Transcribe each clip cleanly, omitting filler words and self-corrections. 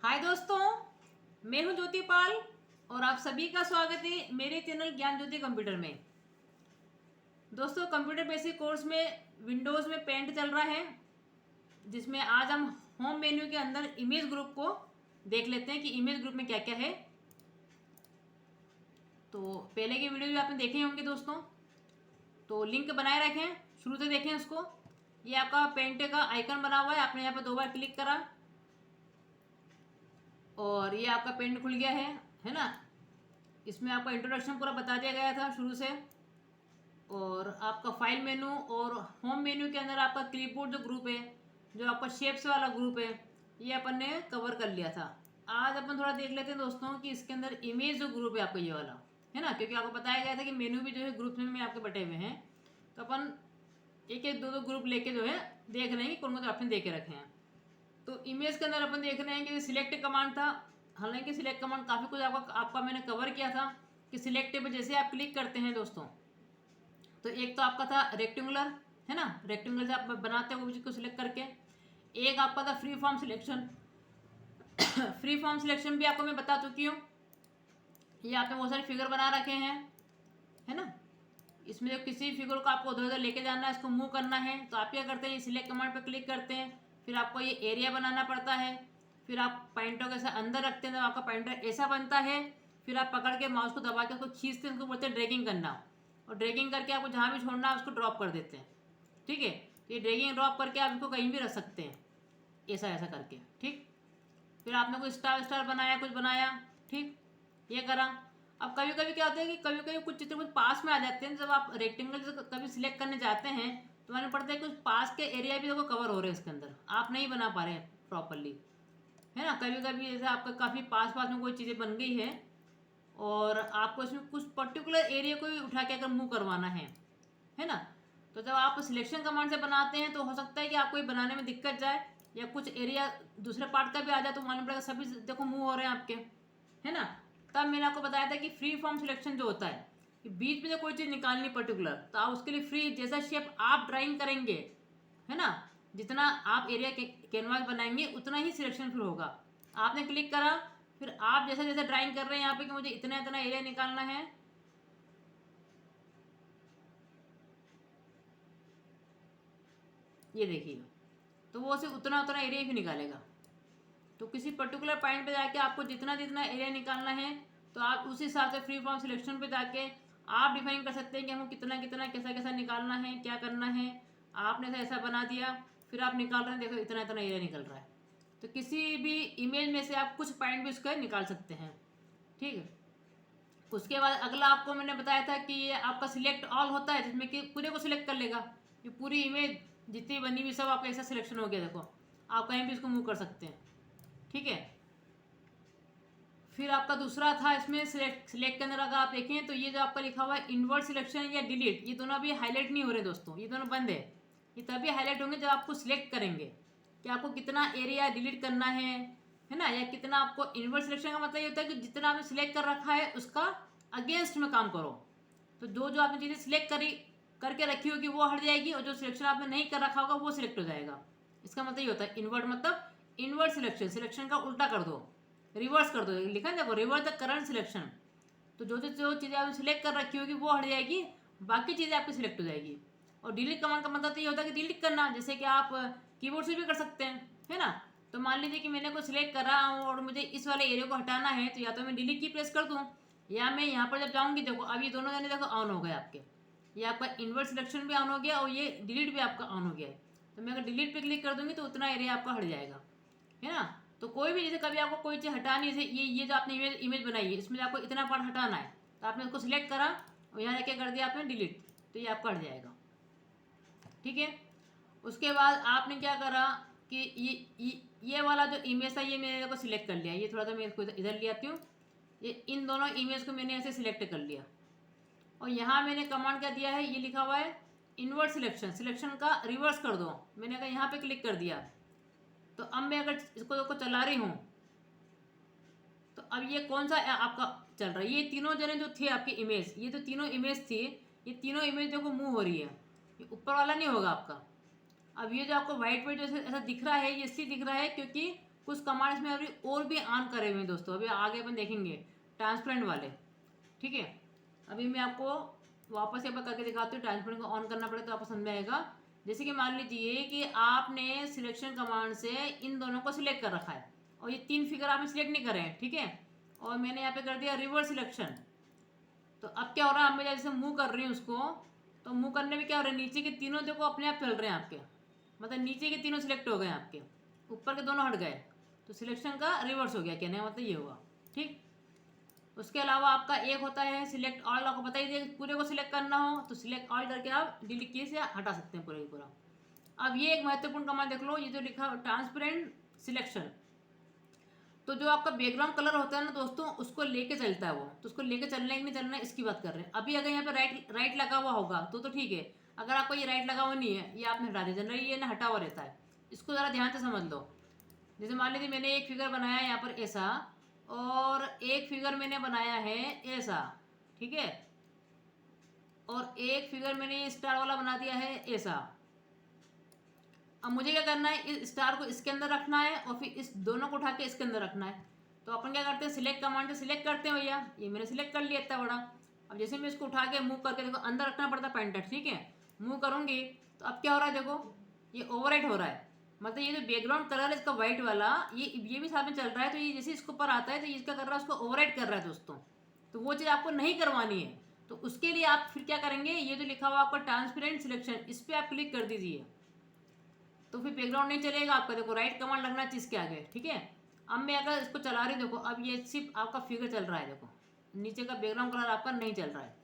हाय दोस्तों, मैं हूं ज्योति पाल और आप सभी का स्वागत है मेरे चैनल ज्ञान ज्योति कंप्यूटर में। दोस्तों, कंप्यूटर बेसिक कोर्स में विंडोज़ में पेंट चल रहा है, जिसमें आज हम होम मेन्यू के अंदर इमेज ग्रुप को देख लेते हैं कि इमेज ग्रुप में क्या क्या है। तो पहले के वीडियो भी आपने देखे होंगे दोस्तों, तो लिंक बनाए रखें, शुरू से देखें उसको। ये आपका पेंट का आइकन बना हुआ है, आपने यहाँ पर 2 बार क्लिक करा और ये आपका पेंट खुल गया है ना। इसमें आपका इंट्रोडक्शन पूरा बता दिया गया था शुरू से, और आपका फाइल मेनू और होम मेन्यू के अंदर आपका क्लिपबोर्ड जो ग्रुप है, जो आपका शेप्स वाला ग्रुप है, ये अपन ने कवर कर लिया था। आज अपन थोड़ा देख लेते हैं दोस्तों कि इसके अंदर इमेज जो ग्रुप है आपका ये वाला, है ना, क्योंकि आपको बताया गया था कि मेन्यू भी जो है ग्रुप में आपके बटे हुए हैं। तो अपन एक एक दो ग्रुप लेके जो है देख रहे हैं कि कौन कौन से ऑप्शन दे के रखे हैं। तो इमेज के अंदर अपन देख रहे हैं कि सिलेक्ट कमांड था। हालांकि सिलेक्ट कमांड काफ़ी कुछ आपका मैंने कवर किया था कि सिलेक्ट पे जैसे आप क्लिक करते हैं दोस्तों, तो एक तो आपका था रेक्टेंगुलर, है ना, रेक्टेंगुलर से आप बनाते हैं वो को सिलेक्ट करके। एक आपका था free form selection. Free form selection भी आपको मैं बता चुकी हूँ। ये आपने बहुत सारे फिगर बना रखे हैं, है ना। इसमें जो किसी फिगर को आपको उधर उधर लेके जाना है, इसको मूव करना है, तो आप क्या करते हैं, सिलेक्ट कमांड पर क्लिक करते हैं। फिर आपको ये एरिया बनाना पड़ता है। फिर आप पॉइंटर को ऐसा अंदर रखते हैं तो आपका पॉइंटर ऐसा बनता है। फिर आप पकड़ के माउस को दबा के उसको खींचते हैं, उसको बोलते हैं ड्रैगिंग करना। और ड्रैगिंग करके आपको जहाँ भी छोड़ना है उसको ड्रॉप कर देते हैं। ठीक है, ये ड्रैगिंग ड्रॉप करके आप इसको कहीं भी रख सकते हैं, ऐसा ऐसा करके। ठीक, फिर आपने कोई स्टार स्टार बनाया, कुछ बनाया, ठीक, ये करा। अब कभी कभी क्या होता है कि कभी कभी कुछ चित्र कुछ पास में आ जाते हैं। जब आप रेक्टेंगल से कभी सिलेक्ट करने जाते हैं तो मालूम पड़ता है कि कुछ पास के एरिया भी देखो कवर हो रहे हैं इसके अंदर, आप नहीं बना पा रहे हैं प्रॉपरली, है ना। कभी कभी जैसे आपका काफ़ी पास पास में कोई चीज़ें बन गई है और आपको इसमें कुछ पर्टिकुलर एरिया को ही उठा के अगर मूव करवाना है ना। तो जब आप सिलेक्शन कमांड से बनाते हैं तो हो सकता है कि आपको ये बनाने में दिक्कत जाए, या कुछ एरिया दूसरे पार्ट का भी आ जाए तो मालूम पड़ेगा सभी देखो मूव हो रहे हैं आपके, है ना। तब मैंने आपको बताया था कि फ्री फॉर्म सिलेक्शन जो होता है कि बीच में जो कोई चीज़ निकालनी पर्टिकुलर, तो आप उसके लिए फ्री जैसा शेप आप ड्राइंग करेंगे, है ना, जितना आप एरिया कैनवास बनाएंगे उतना ही सिलेक्शन फिर होगा। आपने क्लिक करा, फिर आप जैसा जैसा ड्राइंग कर रहे हैं यहाँ पे कि मुझे इतना इतना एरिया निकालना है, ये देखिए, तो वो सिर्फ उतना उतना एरिया ही निकालेगा। तो किसी पर्टिकुलर पॉइंट पे जाके आपको जितना जितना एरिया निकालना है तो आप उस हिसाब से फ्री फॉर्म सिलेक्शन पे जाके आप डिफाइन कर सकते हैं कि हमको कितना कितना कैसा कैसा निकालना है, क्या करना है। आपने ऐसा बना दिया, फिर आप निकाल रहे हैं, देखो इतना इतना एरिया निकल रहा है। तो किसी भी इमेज में से आप कुछ पॉइंट भी उसका निकाल सकते हैं। ठीक है, उसके बाद अगला आपको मैंने बताया था कि ये आपका सिलेक्ट ऑल होता है, जिसमें कि पूरे को सिलेक्ट कर लेगा। ये पूरी इमेज जितनी बनी हुई सब आपका ऐसा सिलेक्शन हो गया, देखो आप कहीं भी इसको मूव कर सकते हैं। ठीक है, फिर आपका दूसरा था इसमें सिलेक्ट के अंदर अगर आप देखें तो ये जो आपका लिखा हुआ है इनवर्ट सिलेक्शन या डिलीट, ये दोनों अभी हाईलाइट नहीं हो रहे दोस्तों, ये दोनों बंद है। ये तभी हाईलाइट होंगे जब आपको सिलेक्ट करेंगे कि आपको कितना एरिया डिलीट करना है ना, या कितना आपको। इनवर्ट सिलेक्शन का मतलब ये होता है कि जितना आपने सिलेक्ट कर रखा है उसका अगेंस्ट में काम करो। तो जो जो आपने चीज़ें सिलेक्ट करी करके रखी होगी वो हट जाएगी, और जो सिलेक्शन आपने नहीं कर रखा होगा वो सिलेक्ट हो जाएगा। इसका मतलब ये होता है इनवर्ट, मतलब इनवर्ट सिलेक्शन, सिलेक्शन का उल्टा कर दो, रिवर्स कर दो। लिखा है देखो, रिवर्स द करंट सिलेक्शन। तो जो जो जो चीज़ें आपने सिलेक्ट कर रखी होगी वो हट जाएगी, बाकी चीज़ें आपकी सिलेक्ट हो जाएगी। और डिलीट कमांड का मतलब तो ये होता है कि डिलीट करना, जैसे कि आप कीबोर्ड से भी कर सकते हैं, है ना। तो मान लीजिए कि मैंने कोई सिलेक्ट करा और मुझे इस वाले एरिया को हटाना है, तो या तो मैं डिलीट की प्रेस कर दूँ, या मैं यहाँ पर जब जाऊँगी, देखो अब ये दोनों जाने देखो ऑन हो गए आपके, ये आपका इन्वर्ट सिलेक्शन भी ऑन हो गया और ये डिलीट भी आपका ऑन हो गया है। तो मैं अगर डिलीट पे क्लिक कर दूँगी तो उतना एरिया आपका हट जाएगा, है ना। तो कोई भी जैसे कभी आपको कोई चीज़ हटानी, जैसे ये जो आपने इमेज बनाई है इसमें आपको इतना पार्ट हटाना है, तो आपने उसको सिलेक्ट करा और यहाँ जाके कर दिया आपने डिलीट, तो ये आपका हट जाएगा। ठीक है, उसके बाद आपने क्या करा कि ये वाला जो इमेज था ये मैंने को सिलेक्ट कर लिया। ये थोड़ा सा मैं इसको इधर ले आती हूँ। ये इन दोनों इमेज को मैंने ऐसे सिलेक्ट कर लिया, और यहाँ मैंने कमांड क्या दिया है, ये लिखा हुआ है इनवर्ट सिलेक्शन, सिलेक्शन का रिवर्स कर दो। मैंने कहा यहाँ पे क्लिक कर दिया, तो अब मैं अगर इसको चला रही हूँ तो अब ये कौन सा आपका चल रहा है, ये तीनों जने जो थे आपकी इमेज, ये जो तीनों इमेज थी, ये तीनों इमेज देखो मूव हो रही है, ये ऊपर वाला नहीं होगा आपका। अब ये जो आपको व्हाइट पे जो ऐसा दिख रहा है, ये इसलिए दिख रहा है क्योंकि कुछ कमांड्स में अभी और भी ऑन करे हुए हैं दोस्तों, अभी आगे अपन देखेंगे ट्रांसपेरेंट वाले, ठीक है। अभी मैं आपको वापस यहाँ पर करके दिखाती हूँ, ट्रांसपेरेंट को ऑन करना पड़े तो आपको समझ में आएगा। जैसे कि मान लीजिए कि आपने सिलेक्शन कमांड से इन दोनों को सिलेक्ट कर रखा है और ये 3 फिगर आपने सिलेक्ट नहीं करे हैं, ठीक है, और मैंने यहाँ पे कर दिया रिवर्स सिलेक्शन। तो अब क्या हो रहा है, अब मैं जैसे मूव कर रही हूँ उसको, तो मूव करने में क्या हो रहा है, नीचे के तीनों देखो अपने आप चल रहे हैं आपके, मतलब नीचे के तीनों सिलेक्ट हो गए आपके, ऊपर के दोनों हट गए, तो सिलेक्शन का रिवर्स हो गया, कहने का मतलब ये हुआ, ठीक। उसके अलावा आपका एक होता है सिलेक्ट ऑल, आपको पता ही पूरे को सिलेक्ट करना हो तो सिलेक्ट ऑल करके आप डिलीट की से हटा सकते हैं पूरे की पूरा। अब ये एक महत्वपूर्ण कमांड देख लो, ये जो लिखा ट्रांसपेरेंट सिलेक्शन, तो जो आपका बैकग्राउंड कलर होता है ना दोस्तों, उसको लेके चलता है वो, तो उसको लेके चलना है कि नहीं चलना है इसकी बात कर रहे हैं। अभी अगर यहाँ पे राइट लगा हुआ होगा तो ठीक है, अगर आपको ये राइट लगा हुआ नहीं है, ये आपने हटा दिया, जनरली ये ना हटा हुआ रहता है, इसको ज़रा ध्यान से समझ लो। जैसे मान लीजिए मैंने एक फिगर बनाया है यहाँ पर ऐसा, और एक फिगर मैंने बनाया है ऐसा, ठीक है, और एक फिगर मैंने ये स्टार वाला बना दिया है ऐसा। अब मुझे क्या करना है, इस स्टार को इसके अंदर रखना है और फिर इस दोनों को उठा के इसके अंदर रखना है। तो अपन क्या करते हैं, सिलेक्ट कमांड से सिलेक्ट करते हैं भैया, ये मैंने सिलेक्ट कर लिया इतना बड़ा। अब जैसे मैं इसको उठा के मूव करके देखो, अंदर रखना पड़ता है पेंटर, ठीक है, मूव करूँगी तो अब क्या हो रहा है, देखो ये ओवरराइट हो रहा है, मतलब ये जो बैकग्राउंड कलर है इसका व्हाइट वाला, ये भी साथ में चल रहा है, तो ये जैसे इसके ऊपर आता है तो ये इसका कर रहा है, उसको ओवरराइट कर रहा है दोस्तों। तो वो चीज़ आपको नहीं करवानी है, तो उसके लिए आप फिर क्या करेंगे, ये जो लिखा हुआ आपका ट्रांसपेरेंट सिलेक्शन, इस पर आप क्लिक कर दीजिए, तो फिर बैकग्राउंड नहीं चलेगा आपका। देखो राइट कमांड लगना चाहिए इसके आगे, ठीक है। अब मैं अगर इसको चला रही हूँ, देखो अब ये सिर्फ आपका फिगर चल रहा है, देखो नीचे का बैकग्राउंड कलर आपका नहीं चल रहा है।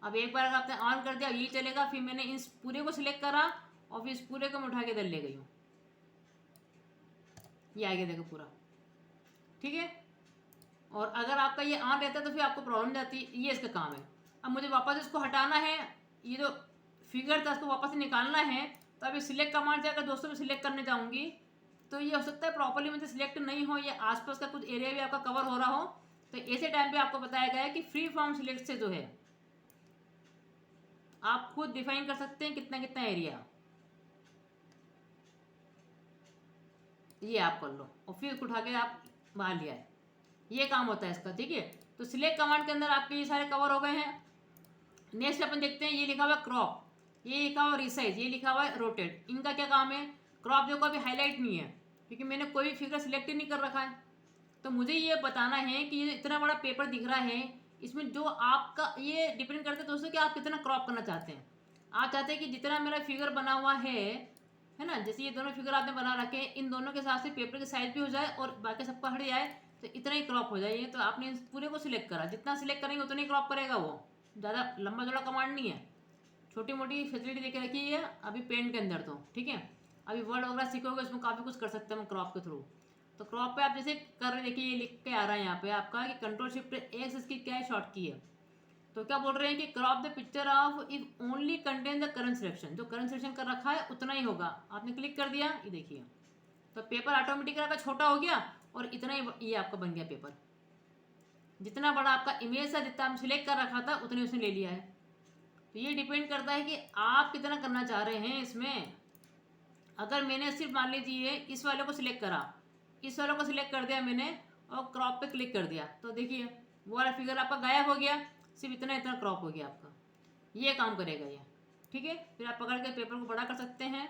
अब एक बार अगर आपने ऑन कर दिया ये चलेगा, फिर मैंने इस पूरे को सिलेक्ट करा और फिर इस पूरे को मैं उठा के इधर ले गई हूँ, ये आ गया देखो पूरा, ठीक है। और अगर आपका ये ऑन रहता है तो फिर आपको प्रॉब्लम जाती है, ये इसका काम है। अब मुझे वापस इसको हटाना है, ये जो फिगर था उसको वापस निकालना है, तो अभी सिलेक्ट कमांड से अगर दोस्तों में सिलेक्ट करने जाऊँगी तो ये हो सकता है प्रॉपर्ली मुझे सिलेक्ट नहीं हो, या आसपास का कुछ एरिया भी आपका कवर हो रहा हो, तो ऐसे टाइम पे आपको बताया गया है कि फ्री फॉर्म सिलेक्ट से जो है आप खुद डिफाइन कर सकते हैं कितना कितना एरिया, ये आप कर लो और फिर उठा के आप बाहर लिया है, ये काम होता है इसका, ठीक है। तो सिलेक्ट कमांड के अंदर आपके ये सारे कवर हो गए हैं। नेक्स्ट अपन देखते हैं, ये लिखा हुआ क्रॉप, ये लिखा हुआ रिसाइज, ये लिखा हुआ है रोटेट, इनका क्या काम है। क्रॉप देखो अभी हाईलाइट नहीं है क्योंकि मैंने कोई भी फिगर सिलेक्ट ही नहीं कर रखा है, तो मुझे ये बताना है कि ये इतना बड़ा पेपर दिख रहा है, इसमें जो आपका ये डिपेंड करता है दोस्तों कि आप कितना क्रॉप करना चाहते हैं। आप चाहते हैं कि जितना मेरा फिगर बना हुआ है ना, जैसे ये दोनों फिगर आपने बना रखे हैं, इन दोनों के हिसाब से पेपर की साइज भी हो जाए और बाकी सबका हट जाए, तो इतना ही क्रॉप हो जाए। तो आपने इस पूरे को सिलेक्ट करा, जितना सिलेक्ट करेंगे उतना ही क्रॉप करेगा वो, ज़्यादा लंबा चौड़ा कमांड नहीं है, छोटी मोटी फैसिलिटी देके रखी है अभी पेंट के अंदर, तो ठीक है। अभी वर्ड वगैरह सीखोगे उसमें काफ़ी कुछ कर सकते हैं हम क्रॉप के थ्रू। तो क्रॉप पे आप जैसे कर रहे, देखिए ये लिख के आ रहा है यहाँ पे आपका कि कंट्रोल शिफ्ट एक्स इसकी क्या है, शॉर्ट की है। तो क्या बोल रहे हैं कि crop the picture of if only contain the current selection, जो करंट सिलेक्शन कर रखा है उतना ही होगा। आपने क्लिक कर दिया, ये देखिए तो पेपर ऑटोमेटिक आपका छोटा हो गया और इतना ही ये आपका बन गया पेपर। जितना बड़ा आपका इमेज था, जितना आपने सिलेक्ट कर रखा था उतने उसने ले लिया है। तो ये डिपेंड करता है कि आप कितना करना चाह रहे हैं इसमें। अगर मैंने सिर्फ मान लीजिए इस वाले को सिलेक्ट करा, इस वाले को सिलेक्ट कर दिया मैंने और क्रॉप पे क्लिक कर दिया, तो देखिए वो वाला फिगर आपका गायब हो गया, सिर्फ इतना इतना क्रॉप हो गया आपका, ये काम करेगा ये, ठीक है। फिर आप पकड़ के पेपर को बड़ा कर सकते हैं।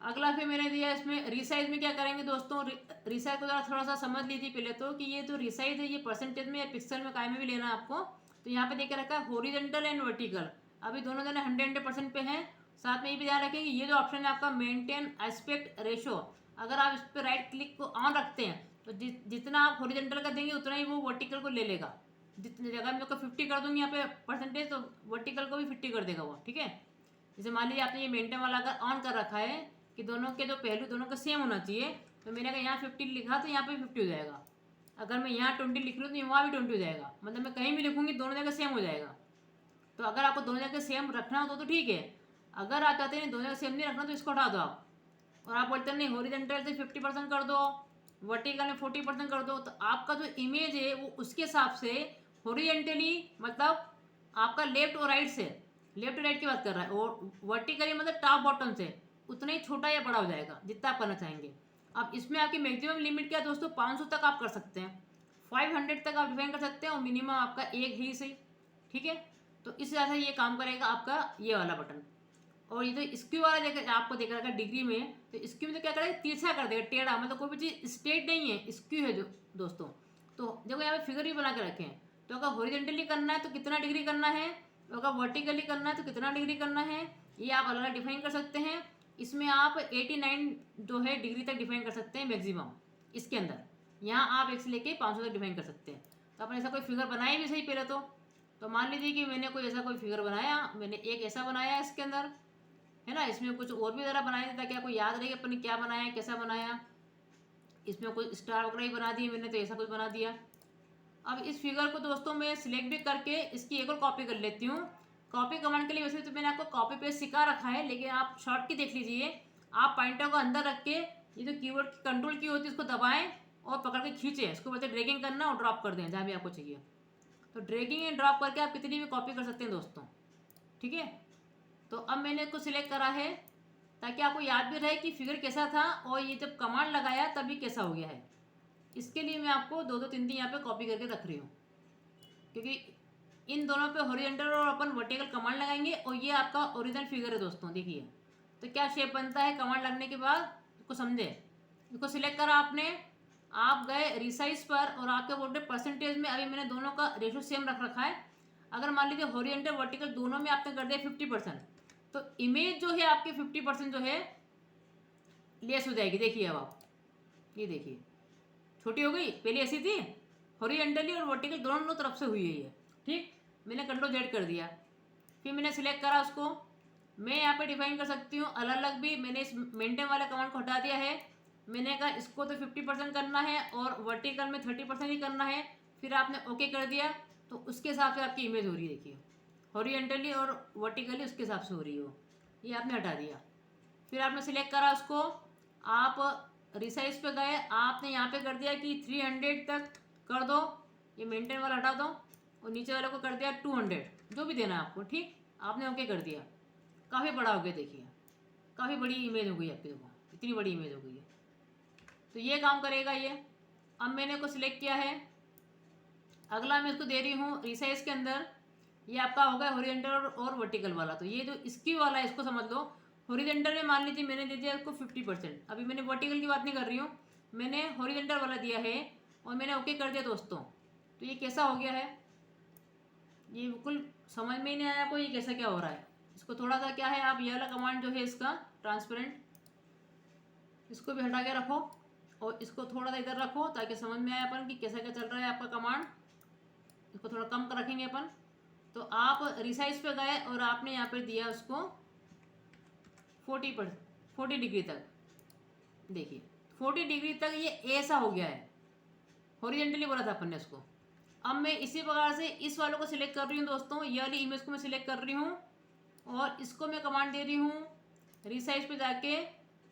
अगला फिर मैंने दिया इसमें रिसाइज में क्या करेंगे दोस्तों, रिसाइज को थोड़ा सा समझ लीजिए पहले तो, कि ये जो रिसाइज है ये परसेंटेज में या पिक्सल में काय में भी लेना है आपको। तो यहाँ पे देखे रखा है हॉरिजॉन्टल एंड वर्टिकल, अभी दोनों जने 100% पे हैं। साथ में ये भी ध्यान रखें कि ये जो ऑप्शन है आपका मेंटेन एस्पेक्ट रेशो, अगर आप इस पर राइट क्लिक को ऑन रखते हैं तो जितना आप हॉरिजॉन्टल का देंगे उतना ही वो वर्टिकल को ले लेगा। जितनी जगह मैं 50 कर दूंगी यहाँ पे परसेंटेज, तो वर्टिकल को भी 50 कर देगा वो, ठीक है। जैसे मान लीजिए आपने ये मेंटेन वाला अगर ऑन कर रखा है कि दोनों के जो पहलू दोनों का सेम होना चाहिए, तो मैंने अगर यहाँ 50 लिखा तो यहाँ पे 50 हो जाएगा। अगर मैं यहाँ 20 लिख रही हूँ तो वहाँ भी 20 हो जाएगा, मतलब मैं कहीं भी लिखूँगी दोनों जगह सेम हो जाएगा। तो अगर आपको दोनों जगह सेम रखना हो तो ठीक है, अगर आप चाहते हैं दोनों जगह सेम नहीं रखना तो इसको हटा दो आप, और आप बोलते हैं नहीं हॉरिजॉन्टल से 50% कर दो, वर्टिकल में 40% कर दो, तो आपका जो इमेज है वो उसके हिसाब से हॉरिजॉन्टली मतलब आपका लेफ्ट और राइट से, लेफ्ट राइट की बात कर रहा है, और वर्टिकली मतलब टॉप बॉटम से उतना ही छोटा या बड़ा हो जाएगा जितना आप करना चाहेंगे। अब इसमें आपकी मैक्सिमम लिमिट क्या है दोस्तों, 500 तक आप कर सकते हैं, 500 तक आप डिफाइन कर सकते हैं और मिनिमम आपका एक ही सही। ठीक है, तो इस तरह से ये काम करेगा आपका ये वाला बटन। और ये तो स्क्यू वाला आपको देख रखा है डिग्री में, तो स्क्यू में तो क्या करेगा, तिरछा कर देगा, टेढ़ा, मतलब कोई भी चीज़ स्ट्रेट नहीं है, स्क्यू है जो दोस्तों। तो देखो यहाँ पे फिगर भी बना के रखे हैं, तो अगर हॉरिजॉन्टली करना है तो कितना डिग्री करना है, तो अगर वर्टिकली करना है तो कितना डिग्री करना है, ये आप अलग अलग डिफाइन कर सकते हैं। इसमें आप 89 जो है डिग्री तक डिफाइन कर सकते हैं मैक्सिमम इसके अंदर। यहाँ आप 1 से लेके 500 तक डिफाइन कर सकते हैं। तो अपन ऐसा कोई फिगर बनाए भी सही पहले तो मान लीजिए कि मैंने कोई ऐसा कोई फिगर बनाया, मैंने एक ऐसा बनाया इसके अंदर, है ना। इसमें कुछ और भी ज़रा बनाए थे ताकि आपको याद रहे कि अपन ने क्या बनाया, कैसा बनाया। इसमें कोई स्टार वगैरह ही बना दिए मैंने, तो ऐसा कुछ बना दिया। अब इस फिगर को दोस्तों मैं सिलेक्ट भी करके इसकी एक और कॉपी कर लेती हूँ। कॉपी कमांड के लिए वैसे तो मैंने आपको कॉपी पेस्ट सिखा रखा है, लेकिन आप शॉर्ट की देख लीजिए। आप पॉइंटर को अंदर रख के ये जो कीबोर्ड की कंट्रोल की होती है उसको दबाएं और पकड़ के खींचें, इसको बोलते हैं ड्रैगिंग करना, और ड्रॉप कर दें जहाँ भी आपको चाहिए। तो ड्रैगिंग एंड ड्रॉप करके आप कितनी भी कॉपी कर सकते हैं दोस्तों। ठीक है, तो अब मैंने इसको सिलेक्ट करा है ताकि आपको याद भी रहे कि फिगर कैसा था और ये जब कमांड लगाया तभी कैसा हो गया है। इसके लिए मैं आपको दो दो तीन तीन यहाँ पे कॉपी करके रख रही हूँ, क्योंकि इन दोनों पे हॉरिजॉन्टल और अपन वर्टिकल कमांड लगाएंगे और ये आपका ओरिजिनल फिगर है दोस्तों। देखिए तो क्या शेप बनता है कमांड लगने के बाद, इसको समझे। इसको सिलेक्ट करा आपने, आप गए रिसाइज पर और आपके बोलते परसेंटेज में अभी मैंने दोनों का रेशो सेम रख रखा है। अगर मान लीजिए हॉरिजॉन्टल वर्टिकल दोनों में आपने कर दिया 50%, तो इमेज जो है आपकी 50% जो है लेस हो जाएगी। देखिए अब आप ये देखिए छोटी हो गई, पहले ऐसी थी, हॉरिजॉन्टली और वर्टिकल दोनों तरफ से हुई है ये। ठीक, मैंने कंट्रोल जेड कर दिया, फिर मैंने सिलेक्ट करा उसको। मैं यहाँ पे डिफाइन कर सकती हूँ अलग अलग भी। मैंने इस मेंटेन वाले कमांड को हटा दिया है, मैंने कहा इसको तो 50% करना है और वर्टिकल में 30% ही करना है। फिर आपने ओके कर दिया, तो उसके हिसाब से आपकी इमेज हो रही है। देखिए हॉरिजॉन्टली और वर्टिकली उसके हिसाब से हो रही हो, ये आपने हटा दिया। फिर आपने सिलेक्ट करा उसको, आप रिसाइज पे गए, आपने यहाँ पे कर दिया कि 300 तक कर दो, ये मेंटेन वाला हटा दो, और नीचे वाले को कर दिया 200, जो भी देना है आपको। ठीक, आपने ओके कर दिया, काफ़ी बड़ा हो गया। देखिए काफ़ी बड़ी इमेज हो गई आपकी, देखो इतनी बड़ी इमेज हो गई है। तो ये काम करेगा ये। अब मैंने को सिलेक्ट किया है, अगला मैं इसको दे रही हूँ रिसाइज के अंदर। ये आपका हो गया हॉरिजॉन्टल और वर्टिकल वाला। तो ये जो स्क्यू वाला है इसको समझ लो, हॉरिजॉन्टल में मान लीजिए मैंने दे दिया इसको 50%, अभी मैंने वर्टिकल की बात नहीं कर रही हूँ, मैंने हॉरिजॉन्टल वाला दिया है और मैंने ओके कर दिया दोस्तों। तो ये कैसा हो गया है, ये बिल्कुल समझ में ही नहीं आया आपको ये कैसा क्या हो रहा है। इसको थोड़ा सा क्या है, आप ये वाला कमांड जो है इसका ट्रांसपेरेंट, इसको भी हटा के रखो और इसको थोड़ा सा इधर रखो ताकि समझ में आए अपन कि कैसा क्या चल रहा है आपका कमांड। इसको थोड़ा कम कर रखेंगे अपन। तो आप रिसाइज पे गए और आपने यहाँ पे दिया उसको 40 डिग्री तक। देखिए 40 डिग्री तक ये ऐसा हो गया है, हॉरिजॉन्टली बोला था अपन ने इसको। अब मैं इसी प्रकार से इस वालों को सिलेक्ट कर रही हूँ दोस्तों, ये वाली इमेज को मैं सिलेक्ट कर रही हूँ और इसको मैं कमांड दे रही हूँ रिसाइज पे जाके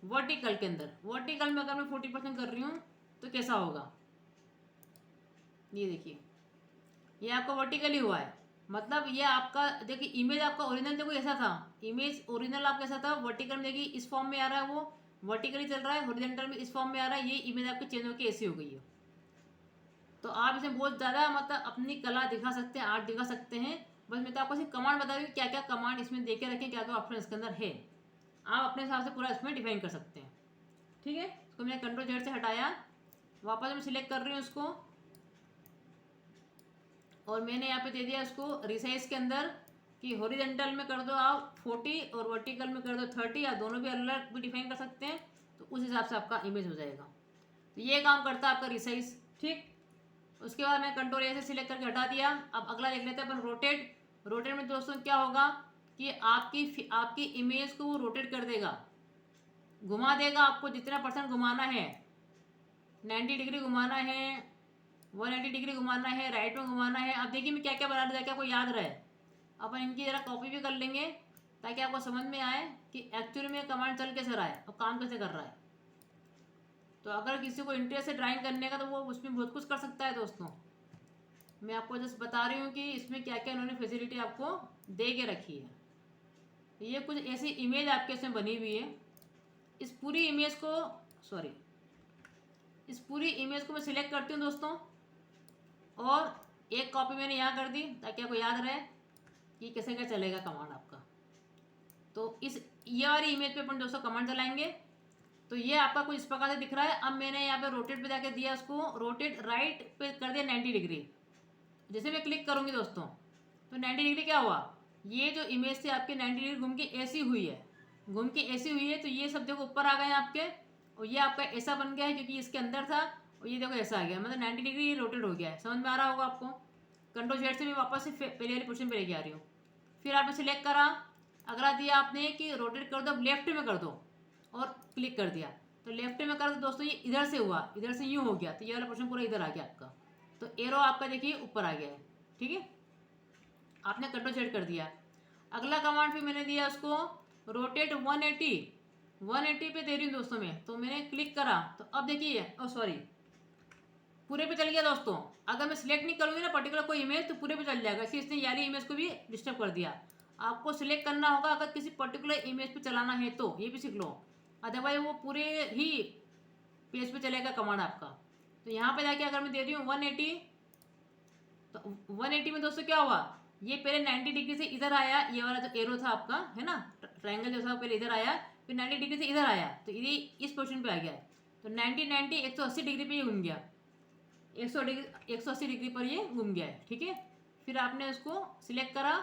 वर्टिकल के अंदर। वर्टिकल में अगर मैं 40% कर रही हूँ तो कैसा होगा, ये देखिए ये आपका वर्टिकली हुआ है। मतलब ये आपका देखिए इमेज आपका ओरिजिनल देखो ऐसा था, इमेज ओरिजिनल आपका ऐसा था, वर्टिकल में देखिए इस फॉर्म में आ रहा है, वो वर्टिकली चल रहा है, हॉरिजॉन्टल में इस फॉर्म में आ रहा है, ये इमेज आपकी चेंज होकर ऐसी हो गई है। तो आप इसमें बहुत ज़्यादा मतलब अपनी कला दिखा सकते हैं, आर्ट दिखा सकते हैं। बस मैं तो आपको सिर्फ कमांड बता रही हूँ क्या क्या कमांड इसमें दे के रखें, क्या क्या ऑप्शन इसके अंदर है, आप अपने हिसाब से पूरा इसमें डिफाइन कर सकते हैं। ठीक है, इसको मैंने कंट्रोल जेड से हटाया, वापस मैं सिलेक्ट कर रही हूँ उसको और मैंने यहाँ पे दे दिया उसको रिसाइज के अंदर कि हॉरिजॉन्टल में कर दो आप 40 और वर्टिकल में कर दो 30, या दोनों भी अलग भी डिफाइन कर सकते हैं, तो उस हिसाब से आपका इमेज हो जाएगा। तो ये काम करता है आपका रिसाइज। ठीक, उसके बाद मैं कंट्रोल ए से सिलेक्ट करके हटा दिया। अब अगला देख लेते हैं अपन रोटेट। रोटेट में दोस्तों क्या होगा कि आपकी इमेज को वो रोटेट कर देगा, घुमा देगा, आपको जितना % घुमाना है, 90 डिग्री घुमाना है, 180 डिग्री घुमाना है, राइट में घुमाना है। अब देखिए मैं क्या क्या बना रहा था, आपको याद रहे। अपन इनकी ज़रा कॉपी भी कर लेंगे ताकि आपको समझ में आए कि एक्चुअली में कमांड चल कैसे रहा है और काम कैसे कर रहा है। तो अगर किसी को इंटरेस्ट है ड्राइंग करने का तो वो उसमें बहुत कुछ कर सकता है दोस्तों। मैं आपको जस्ट बता रही हूँ कि इसमें क्या क्या इन्होंने फैसिलिटी आपको दे के रखी है। ये कुछ ऐसी इमेज आपके इसमें बनी हुई है। इस पूरी इमेज को सॉरी पूरी इमेज को मैं सिलेक्ट करती हूँ दोस्तों, और एक कॉपी मैंने यहाँ कर दी ताकि आपको याद रहे कि कैसे क्या चलेगा कमांड आपका। तो ये वाली इमेज पे अपन दोस्तों कमांड चलाएंगे। तो ये आपका कुछ इस प्रकार से दिख रहा है। अब मैंने यहाँ पे रोटेट पे जाके दिया, उसको रोटेट राइट पे कर दिया 90 डिग्री। जैसे मैं क्लिक करूँगी दोस्तों तो 90 डिग्री क्या हुआ, ये जो इमेज से आपके 90 डिग्री घूम के ऐसी हुई है, घूम के ऐसी हुई है। तो ये सब देखो ऊपर आ गए आपके, और ये आपका ऐसा बन गया है क्योंकि इसके अंदर था, और ये देखो ऐसा आ गया, मतलब 90 डिग्री ये रोटेट हो गया है। समझ में आ रहा होगा आपको। कंट्रोल जेड से मैं वापस से पहले वाली पोजीशन पे लेके आ रही हूँ। फिर आपने सिलेक्ट करा, अगला दिया आपने कि रोटेट कर दो, लेफ्ट में कर दो, और क्लिक कर दिया। तो लेफ्ट में कर दो दोस्तों, ये इधर से हुआ, इधर से यूँ हो गया, तो ये वाला पोर्शन पूरा इधर आ गया आपका। तो एरो आपका देखिए ऊपर आ गया है। ठीक है, आपने कंट्रोल सेट कर दिया। अगला कमांड फिर मैंने दिया उसको रोटेट 180 पे दे रही हूँ दोस्तों मैं। तो मैंने क्लिक करा, तो अब देखिए, सॉरी, पूरे पे चल गया दोस्तों। अगर मैं सिलेक्ट नहीं करूँगी ना पर्टिकुलर कोई इमेज तो पूरे पे चल जाएगा, इसलिए इसने यारी इमेज को भी डिस्टर्ब कर दिया। आपको सिलेक्ट करना होगा अगर किसी पर्टिकुलर इमेज पे चलाना है तो, ये भी सीख लो, अदरवाइज वो पूरे ही पेज पे चलेगा कमांड आपका। तो यहाँ पे जाके अगर मैं दे रही हूँ 180, तो 180 में दोस्तों क्या हुआ, ये पहले 90 डिग्री से इधर आया, ये वाला जो एरो था आपका है ना, ट्रायंगल जो था पहले इधर आया, फिर 90 डिग्री से इधर आया, तो ये इस पोजीशन पे आ गया। तो 90 180 डिग्री पे ये घूम गया, 180 डिग्री पर ये घूम गया है। ठीक है, फिर आपने उसको सिलेक्ट करा।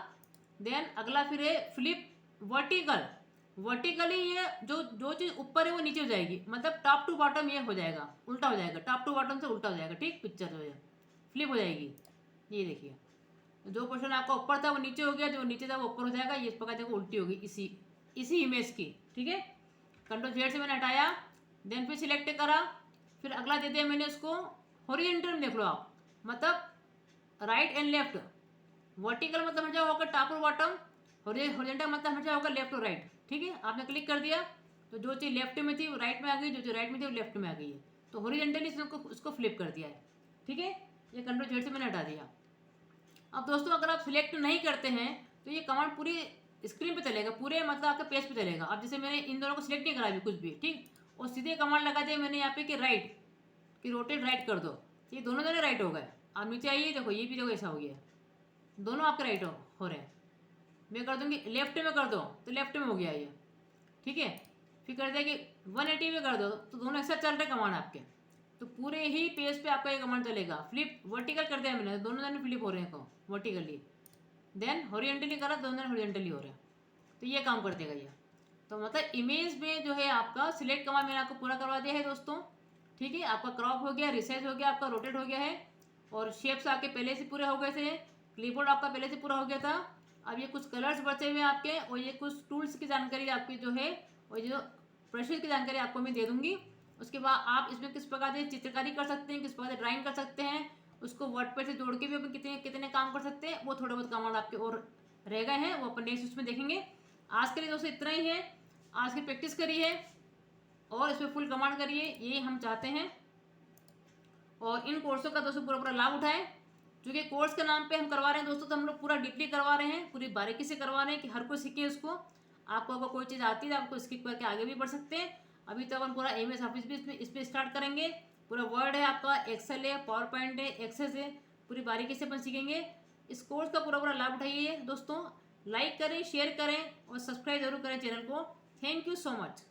देन अगला फिर है फ्लिप वर्टिकली, ये जो चीज़ ऊपर है वो नीचे हो जाएगी, मतलब टॉप टू बॉटम ये हो जाएगा, उल्टा हो जाएगा, टॉप टू बॉटम से उल्टा हो जाएगा। ठीक, पिक्चर जो है फ्लिप हो जाएगी। ये देखिए, जो पोर्शन आपका ऊपर था वो नीचे हो गया, जो नीचे था वो ऊपर हो जाएगा। ये इस प्रकार देखो उल्टी होगी इसी इमेज की। ठीक है, कंट्रोल जेड से मैंने हटाया, देन फिर सिलेक्ट करा, फिर अगला दे दिया मैंने उसको हॉरिजॉन्टल में। देख लो आप, मतलब राइट एंड लेफ्ट, वर्टिकल मतलब हमेशा होगा टॉप और बॉटम, हॉरिजॉन्टल मतलब हमेशा होगा लेफ्ट और राइट। ठीक है, आपने क्लिक कर दिया तो जो चीज़ लेफ्ट में थी वो राइट में आ गई, जो चीज़ राइट में थी वो लेफ्ट में आ गई है। तो हॉरिजॉन्टली उसको फ्लिप कर दिया है। ठीक है, ये कंट्रोल जेड से मैंने हटा दिया। अब दोस्तों अगर आप सिलेक्ट नहीं करते हैं तो ये कमांड पूरी स्क्रीन पे चलेगा, पूरे मतलब आपके पेज पे चलेगा। अब जैसे मैंने इन दोनों को सिलेक्ट नहीं करा अभी कुछ भी, ठीक, और सीधे कमांड लगा दिया मैंने यहाँ पे कि राइट, कि रोटेट राइट कर दो, ये दोनों दोनों राइट हो गए। आप नीचे आइए, देखो ये भी देखो ऐसा हो गया, दोनों आपके राइट हो रहे हैं। मैं कर दूंगी लेफ्ट में कर दो तो लेफ्ट में हो गया ये। ठीक है, फिर कर दिया कि 180 में कर दो, तो दोनों ऐसा चल रहे कमांड आपके। तो पूरे ही पेज पे आपका ये कमांड चलेगा। फ्लिप वर्टिकल कर दिया मैंने, दोनों दोनों फ्लिप हो रहे हैं वर्टिकली, देन हॉरिजॉन्टली करा, दोनों हॉरिजॉन्टली हो रहे हैं। तो ये काम कर देगा ये। तो मतलब इमेज में जो है आपका सिलेक्ट कमांड मैंने आपको पूरा करवा दिया है दोस्तों। ठीक है, आपका क्रॉप हो गया, रिसाइज हो गया, आपका रोटेट हो गया है, और शेप्स आपके पहले से पूरे हो गए थे, क्लिपबोर्ड आपका पहले से पूरा हो गया था। अब ये कुछ कलर्स बचे हुए आपके, और ये कुछ टूल्स की जानकारी आपकी जो है, और जो ब्रशेज की जानकारी आपको मैं दे दूंगी। उसके बाद आप इसमें किस प्रकार से चित्रकारी कर सकते हैं, किस प्रकार से ड्राइंग कर सकते हैं, उसको वर्डपैड से जोड़ के भी अपन कितने कितने काम कर सकते हैं, वो थोड़े बहुत कमांड आपके और रह गए हैं, वो अपन नेक्स्ट उसमें देखेंगे। आज के लिए दोस्तों इतना ही है। आज की प्रैक्टिस करिए और इसमें फुल कमांड करिए, यही हम चाहते हैं। और इन कोर्सों का दोस्तों पूरा पूरा लाभ उठाएं, क्योंकि कोर्स के नाम पे हम करवा रहे हैं दोस्तों, तो हम लोग पूरा डीपली करवा रहे हैं, पूरी बारीकी से करवा रहे हैं कि हर कोई सीखे उसको। आपको अगर कोई चीज़ आती है तो आपको स्किप करके आगे भी बढ़ सकते हैं। अभी तो अपन पूरा MS ऑफिस भी इस पर स्टार्ट करेंगे। पूरा वर्ड है आपका, एक्सेल है, पावर पॉइंट है, एक्सेस है, पूरी बारीकी से अपन सीखेंगे। इस कोर्स का पूरा पूरा लाभ उठाइए दोस्तों। लाइक करें, शेयर करें और सब्सक्राइब जरूर करें चैनल को। Thank you so much.